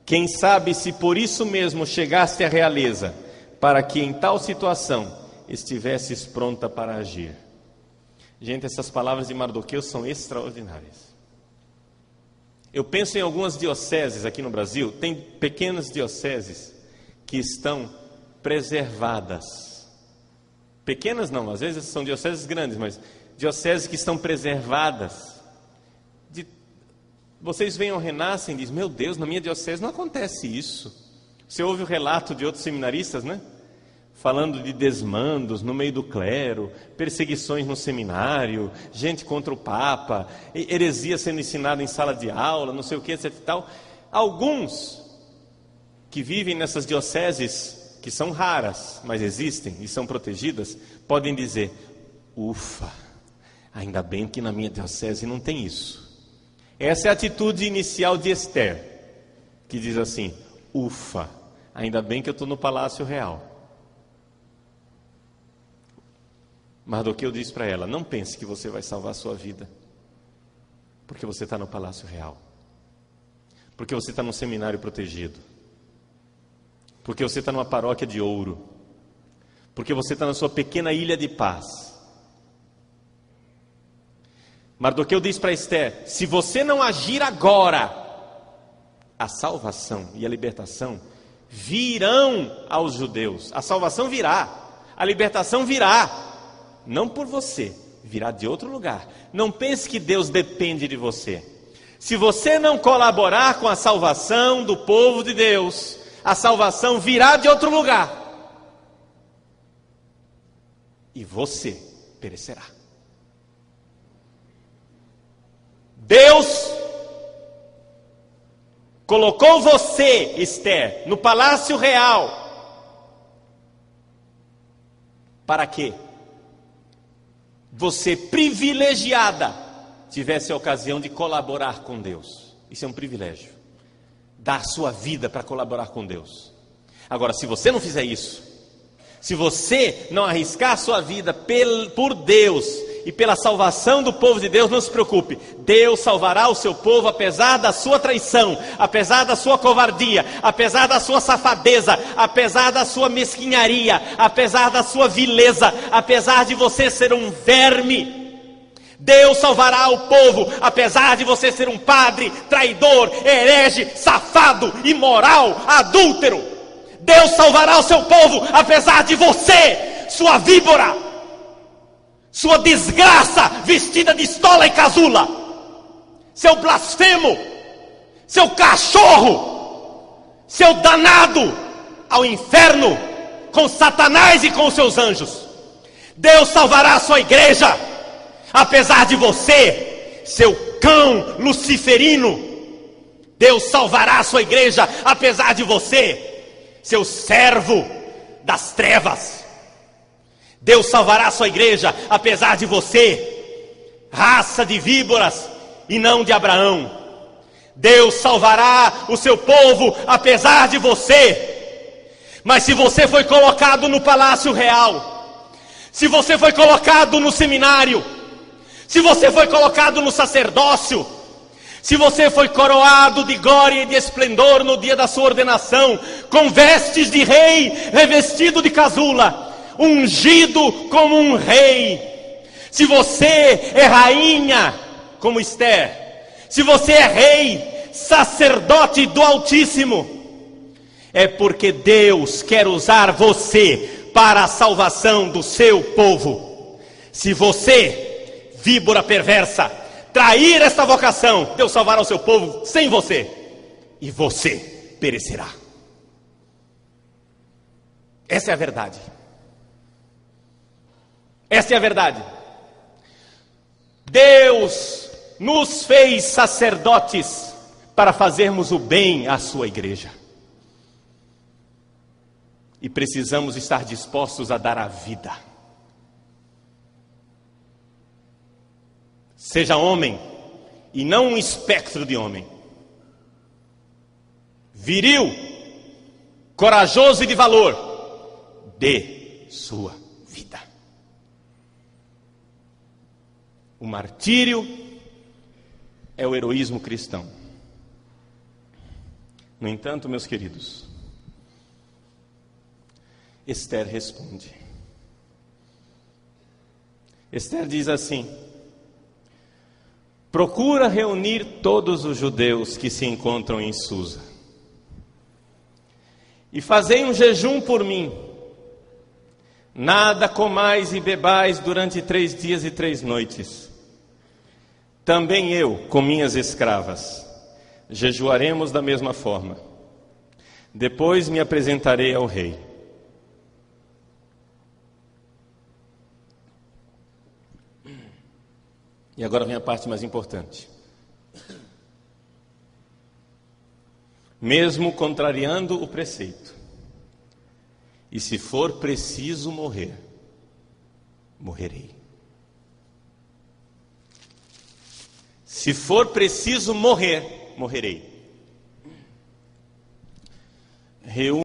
Quem sabe se por isso mesmo chegaste à realeza, para que em tal situação estivesses pronta para agir. Gente, essas palavras de Mardoqueu são extraordinárias. Eu penso em algumas dioceses aqui no Brasil, tem pequenas dioceses que estão preservadas. Pequenas não, às vezes são dioceses grandes, mas dioceses que estão preservadas. Vocês veem ao Renascem e dizem, meu Deus, na minha diocese não acontece isso. Você ouve o relato de outros seminaristas, né? Falando de desmandos no meio do clero, perseguições no seminário, gente contra o Papa, heresia sendo ensinada em sala de aula, não sei o que, etc e tal. Alguns que vivem nessas dioceses, que são raras, mas existem e são protegidas, podem dizer, ufa, ainda bem que na minha diocese não tem isso. Essa é a atitude inicial de Esther, que diz assim, ufa, ainda bem que eu estou no palácio real. Mardoqueu diz para ela, não pense que você vai salvar a sua vida, porque você está no palácio real, porque você está num seminário protegido, porque você está numa paróquia de ouro, porque você está na sua pequena ilha de paz. Mardoqueu diz para Esther, se você não agir agora, a salvação e a libertação virão aos judeus. A salvação virá, a libertação virá. Não por você, virá de outro lugar. Não pense que Deus depende de você. Se você não colaborar com a salvação do povo de Deus, a salvação virá de outro lugar. E você perecerá. Deus colocou você, Esther, no palácio real. Para quê? Você, privilegiada, tivesse a ocasião de colaborar com Deus. Isso é um privilégio. Dar sua vida para colaborar com Deus. Agora, se você não fizer isso, se você não arriscar a sua vida por Deus e pela salvação do povo de Deus, não se preocupe. Deus salvará o seu povo apesar da sua traição, apesar da sua covardia, apesar da sua safadeza, apesar da sua mesquinharia, apesar da sua vileza, apesar de você ser um verme. Deus salvará o povo, apesar de você ser um padre, traidor, herege, safado, imoral, adúltero. Deus salvará o seu povo, apesar de você, sua víbora, sua desgraça vestida de estola e casula, seu blasfemo, seu cachorro, seu danado ao inferno com Satanás e com os seus anjos. Deus salvará a sua igreja, apesar de você, seu cão luciferino. Deus salvará a sua igreja, apesar de você, seu servo das trevas. Deus salvará a sua igreja, apesar de você, raça de víboras e não de Abraão. Deus salvará o seu povo, apesar de você. Mas se você foi colocado no palácio real, se você foi colocado no seminário, se você foi colocado no sacerdócio, se você foi coroado de glória e de esplendor no dia da sua ordenação, com vestes de rei, revestido de casula, ungido como um rei, se você é rainha como Esther, se você é rei, sacerdote do Altíssimo, é porque Deus quer usar você para a salvação do seu povo. Se você, víbora perversa, trair esta vocação, Deus salvará o seu povo sem você, e você perecerá. Essa é a verdade. Essa é a verdade. Deus nos fez sacerdotes para fazermos o bem à sua igreja. E precisamos estar dispostos a dar a vida. Seja homem, e não um espectro de homem. Viril, corajoso e de valor. Dê sua vida. O martírio é o heroísmo cristão. No entanto, meus queridos, Esther responde. Esther diz assim: procura reunir todos os judeus que se encontram em Susa, e fazei um jejum por mim. Nada comais e bebais durante 3 dias e 3 noites. Também eu, com minhas escravas, jejuaremos da mesma forma. Depois me apresentarei ao rei. E agora vem a parte mais importante. Mesmo contrariando o preceito, e se for preciso morrer, morrerei. Se for preciso morrer, morrerei.